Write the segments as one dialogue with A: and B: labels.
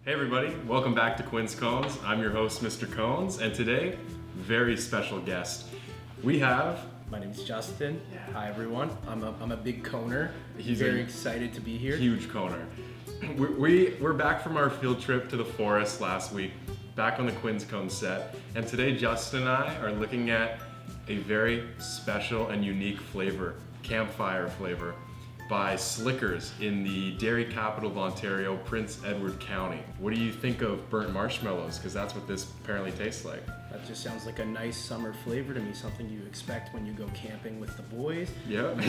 A: Hey everybody, welcome back to Quinn's Cones. I'm your host, Mr. Cones, and today, very special guest. We have...
B: My name is Justin. Yeah. Hi everyone. I'm a big coner.
A: He's
B: very excited to be here.
A: Huge coner. We're back from our field trip to the forest last week, back on the Quinn's Cones set, and today Justin and I are looking at a very special and unique flavor, campfire flavor, by Slickers in the dairy capital of Ontario, Prince Edward County. What do you think of burnt marshmallows? Because that's what this apparently tastes like.
B: That just sounds like a nice summer flavor to me, something you expect when you go camping with the boys.
A: Yeah.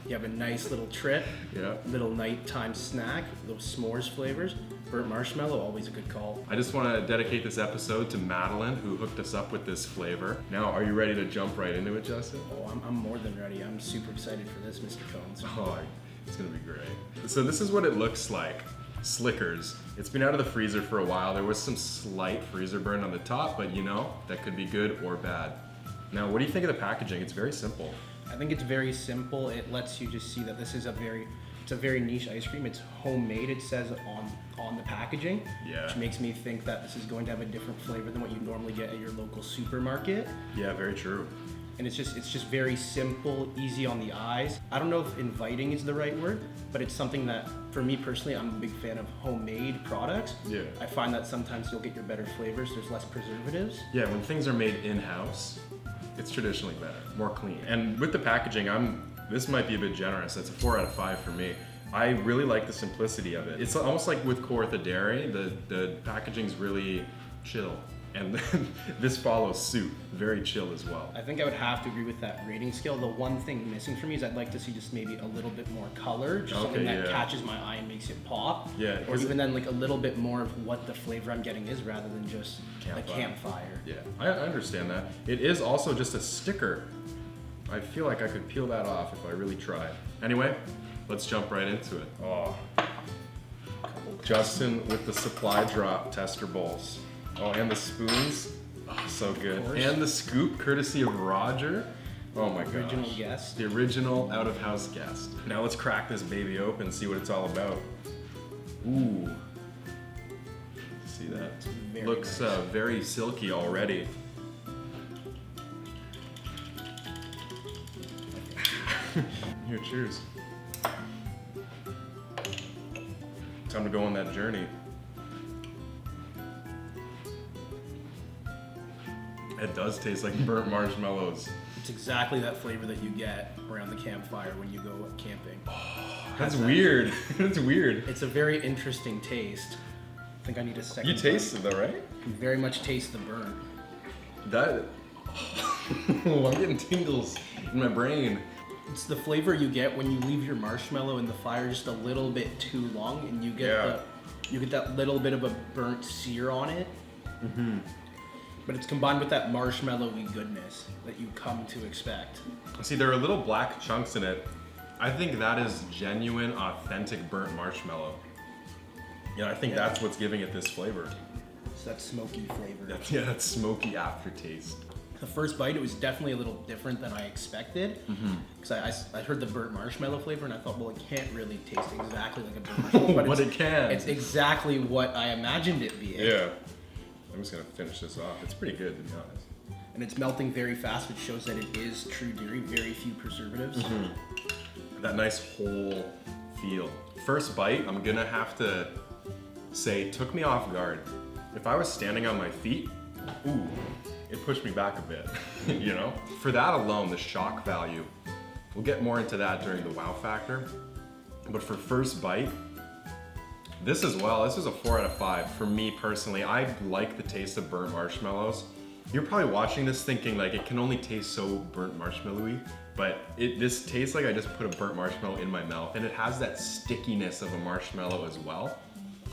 B: You have a nice little trip,
A: Yeah.
B: little nighttime snack, those s'mores flavors. Burnt marshmallow, always a good call.
A: I just want to dedicate this episode to Madeline, who hooked us up with this flavor. Now, are you ready to jump right into it, Justin?
B: Oh, I'm more than ready. I'm super excited for this, Mr. Cones.
A: Oh, it's gonna be great. So this is what it looks like. Slickers. It's been out of the freezer for a while. There was some slight freezer burn on the top, but you know, that could be good or bad. Now, what do you think of the packaging? It's very simple.
B: I think it's very simple. It lets you just see that this is a very niche ice cream. It's homemade, it says on the packaging,
A: Yeah.
B: which makes me think that this is going to have a different flavor than what you normally get at your local supermarket.
A: Yeah, very true.
B: And it's just very simple, easy on the eyes. I don't know if inviting is the right word, but it's something that, for me personally, I'm a big fan of homemade products.
A: Yeah.
B: I find that sometimes you'll get your better flavors. There's less preservatives.
A: Yeah, when things are made in-house, it's traditionally better, more clean. And with the packaging, this might be a bit generous. That's a 4 out of 5 for me. I really like the simplicity of it. It's almost like with Kawartha Dairy, the packaging's really chill. And this follows suit, very chill as well.
B: I think I would have to agree with that rating scale. The one thing missing for me is I'd like to see just maybe a little bit more color, just something that catches my eye and makes it pop.
A: Yeah.
B: Or even then like a little bit more of what the flavor I'm getting is rather than just a campfire.
A: Yeah, I understand that. It is also just a sticker. I feel like I could peel that off if I really tried. Anyway, let's jump right into it. Oh. Justin with the supply drop tester bowls. Oh, and the spoons. Oh, so good. And the scoop, courtesy of Roger. Oh my gosh.
B: Original guest.
A: The original out-of-house guest. Now let's crack this baby open and see what it's all about. Ooh. See that?
B: Very
A: Looks
B: nice.
A: very silky already. Here, cheers. Time to go on that journey. It does taste like burnt marshmallows.
B: It's exactly that flavor that you get around the campfire when you go camping.
A: That's weird. That's weird.
B: It's a very interesting taste. I think I need a second.
A: You tasted though, right?
B: You very much taste the burn.
A: That. Oh, I'm getting tingles in my brain.
B: It's the flavor you get when you leave your marshmallow in the fire just a little bit too long, and you get that little bit of a burnt sear on it. Mm-hmm. But it's combined with that marshmallowy goodness that you come to expect.
A: See, there are little black chunks in it. I think that is genuine, authentic burnt marshmallow. Yeah, I think that's what's giving it this flavor.
B: It's that smoky flavor.
A: That smoky aftertaste.
B: The first bite, it was definitely a little different than I expected. Because I heard the burnt marshmallow flavor and I thought, well, it can't really taste exactly like a burnt marshmallow.
A: But it can.
B: It's exactly what I imagined it being.
A: Yeah. I'm just gonna finish this off. It's pretty good, to be honest.
B: And it's melting very fast, which shows that it is true dairy, very few preservatives.
A: That nice whole feel. First bite, I'm gonna have to say, took me off guard. If I was standing on my feet, ooh, it pushed me back a bit, you know? For that alone, the shock value, we'll get more into that during the wow factor. But for first bite, this is a 4 out of 5 for me personally. I like the taste of burnt marshmallows. You're probably watching this thinking like it can only taste so burnt marshmallowy, but this tastes like I just put a burnt marshmallow in my mouth, and it has that stickiness of a marshmallow as well.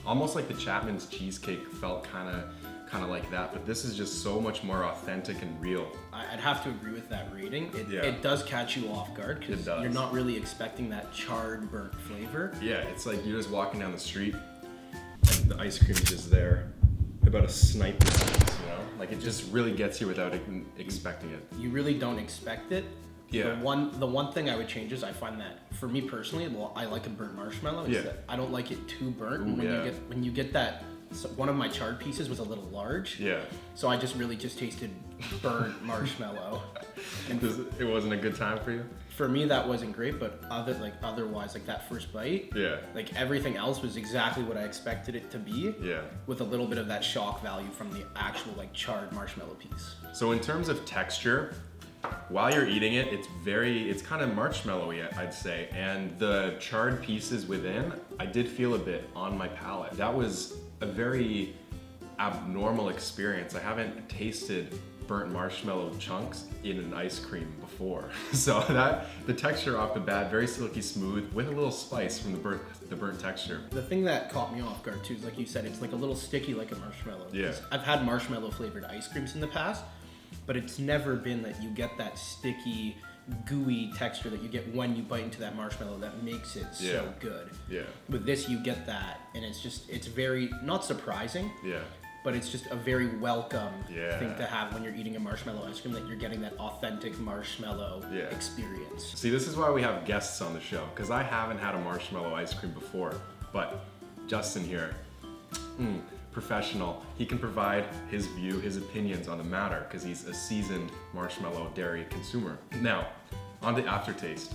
A: Almost like the Chapman's cheesecake felt kind of like that, but this is just so much more authentic and real.
B: I'd have to agree with that rating. It does catch you off guard because you're not really expecting that charred, burnt flavor.
A: Yeah, it's like you're just walking down the street and the ice cream's just there, about a snipe distance, you know? Like it just really gets you without even expecting it.
B: You really don't expect it.
A: Yeah.
B: The one thing I would change is I find that for me personally, well, I like a burnt marshmallow. Is that I don't like it too burnt.
A: Ooh,
B: when you get that So one of my charred pieces was a little large.
A: Yeah.
B: So I just tasted burnt marshmallow. And
A: It wasn't a good time for you?
B: for me, that wasn't great, but otherwise, like that first bite,
A: Yeah.
B: like everything else was exactly what I expected it to be.
A: Yeah.
B: With a little bit of that shock value from the actual like charred marshmallow piece.
A: So in terms of texture, while you're eating it, it's kind of marshmallowy, I'd say. And the charred pieces within, I did feel a bit on my palate. That was a very abnormal experience. I haven't tasted burnt marshmallow chunks in an ice cream before. So the texture off the bat, very silky smooth with a little spice from the burnt texture.
B: The thing that caught me off guard too is, like you said, it's like a little sticky like a marshmallow.
A: Yeah.
B: I've had marshmallow flavored ice creams in the past, but it's never been that you get that sticky, gooey texture that you get when you bite into that marshmallow that makes it so good.
A: Yeah.
B: With this, you get that, and it's very, not surprising,
A: Yeah.
B: but it's just a very welcome
A: Yeah.
B: thing to have when you're eating a marshmallow ice cream, that you're getting that authentic marshmallow experience.
A: See, this is why we have guests on the show, because I haven't had a marshmallow ice cream before, but Justin here, professional, he can provide his view, his opinions on the matter, because he's a seasoned marshmallow dairy consumer. Now, on to Aftertaste.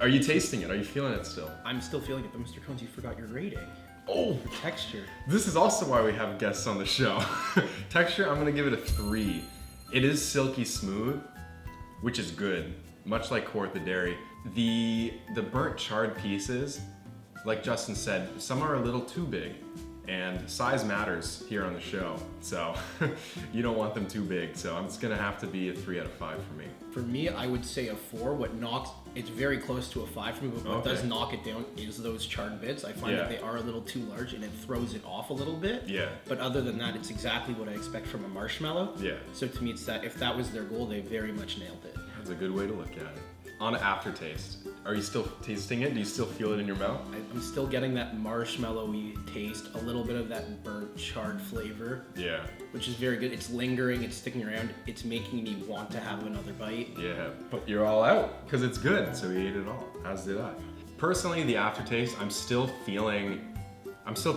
A: Are you tasting it? Are you feeling it still?
B: I'm still feeling it, but Mr. Cones, you forgot your rating.
A: Oh!
B: For texture.
A: This is also why we have guests on the show. Texture, I'm gonna give it a 3. It is silky smooth, which is good, much like Court the Dairy. The burnt charred pieces, like Justin said, some are a little too big, and size matters here on the show. So you don't want them too big, so it's gonna have to be a 3 out of 5 for me.
B: For me, I would say a 4. It's very close to a 5 for me, but what does knock it down is those charred bits. I find that they are a little too large and it throws it off a little bit.
A: Yeah.
B: But other than that, it's exactly what I expect from a marshmallow.
A: Yeah.
B: So to me, it's that if that was their goal, they very much nailed it.
A: That's a good way to look at it. On to Aftertaste. Are you still tasting it? Do you still feel it in your mouth?
B: I'm still getting that marshmallowy taste, a little bit of that burnt charred flavor.
A: Yeah.
B: Which is very good. It's lingering, it's sticking around, it's making me want to have another bite.
A: Yeah, but you're all out because it's good, so we ate it all, as did I. Personally, the aftertaste, I'm still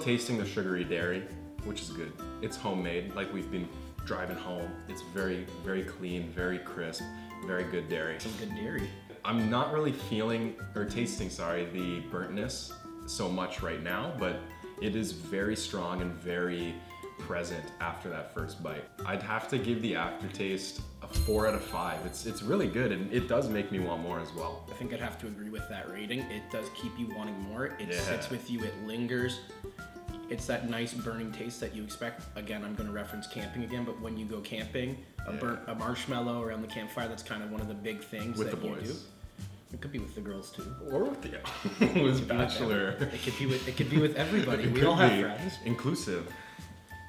A: tasting the sugary dairy, which is good. It's homemade, like we've been driving home. It's very, very clean, very crisp, very good dairy.
B: Some good dairy.
A: I'm not really tasting the burntness so much right now, but it is very strong and very present after that first bite. I'd have to give the aftertaste a 4 out of 5. It's really good, and it does make me want more as well.
B: I think I'd have to agree with that rating. It does keep you wanting more. It sits with you, it lingers. It's that nice burning taste that you expect. Again, I'm going to reference camping again, but when you go camping, a marshmallow around the campfire, that's kind of one of the big things
A: with
B: that
A: the
B: you
A: boys.
B: do. It could be with the girls too.
A: Or with the was bachelor.
B: It could be with everybody. We all have friends.
A: Inclusive.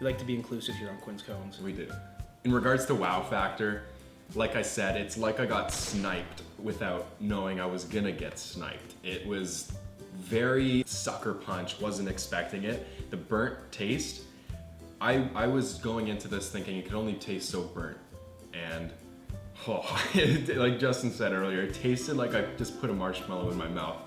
B: We like to be inclusive here on Quinn's Cones.
A: We do. In regards to wow factor, like I said, it's like I got sniped without knowing I was gonna get sniped. It was very sucker punch, wasn't expecting it. The burnt taste, I was going into this thinking it could only taste so burnt. And like Justin said earlier, it tasted like I just put a marshmallow in my mouth.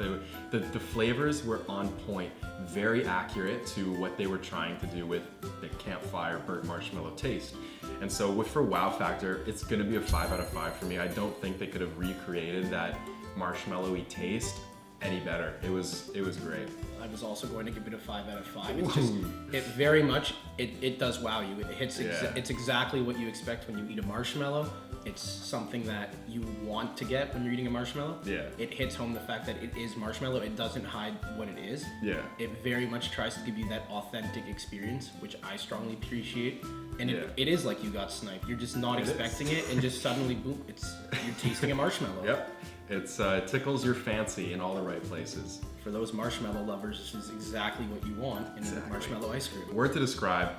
A: The flavors were on point, very accurate to what they were trying to do with the campfire burnt marshmallow taste. And so for wow factor, it's gonna be a 5 out of 5 for me. I don't think they could have recreated that marshmallowy taste any better. It was great.
B: I was also going to give it a 5 out of 5. It's just, it very much, it does wow you. It hits, it's exactly what you expect when you eat a marshmallow. It's something that you want to get when you're eating a marshmallow. Yeah. It hits home the fact that it is marshmallow. It doesn't hide what it is. Yeah. It very much tries to give you that authentic experience, which I strongly appreciate. And it is like you got sniped. You're just not expecting it, and just suddenly, boom, you're tasting a marshmallow. Yep. It tickles your fancy in all the right places. For those marshmallow lovers, this is exactly what you want in a marshmallow ice cream. Word to describe.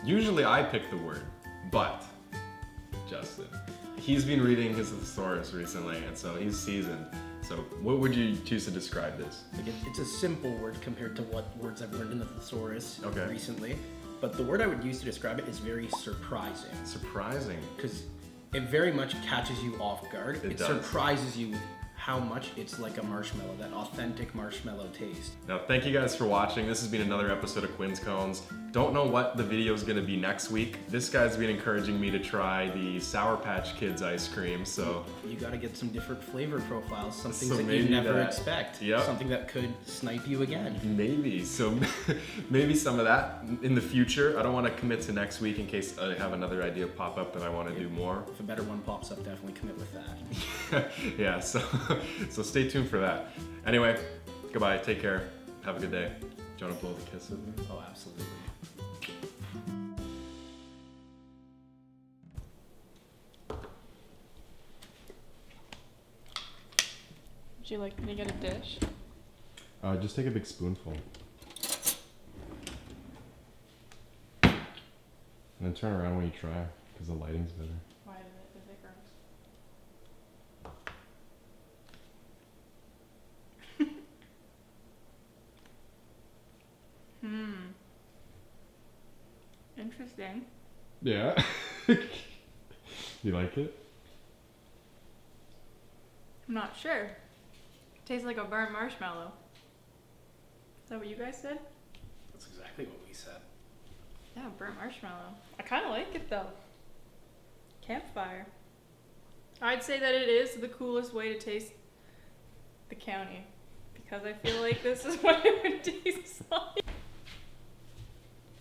B: Usually I pick the word, but Justin, he's been reading his thesaurus recently, and so he's seasoned. So what would you choose to describe this? It's a simple word compared to what words I've learned in the thesaurus recently. But the word I would use to describe it is very surprising. Surprising? Because it very much catches you off guard. It surprises you with how much it's like a marshmallow, that authentic marshmallow taste. Now, thank you guys for watching. This has been another episode of Quinn's Cones.
A: Don't know what the video is gonna be next week. This guy's been encouraging me to try the Sour Patch Kids ice cream, so.
B: You gotta get some different flavor profiles, some things
A: So
B: that
A: maybe
B: you never
A: that-
B: expect.
A: Yep.
B: Something that could snipe you again.
A: Maybe, so maybe some of that in the future. I don't wanna commit to next week in case I have another idea pop up that I wanna do more.
B: If a better one pops up, definitely commit with that.
A: Yeah, so stay tuned for that. Anyway, goodbye, take care, have a good day. Do you wanna blow the kiss with me?
B: Oh, absolutely.
C: Would you like me to get a dish?
A: Just take a big spoonful. And then turn around when you try, because the lighting's better.
C: Why is it gross? Interesting.
A: Yeah. You like it?
C: I'm not sure. Tastes like a burnt marshmallow. Is that what you guys said?
B: That's exactly what we said.
C: Yeah, burnt marshmallow. I kind of like it though. Campfire. I'd say that it is the coolest way to taste the county because I feel like this is what it would taste like.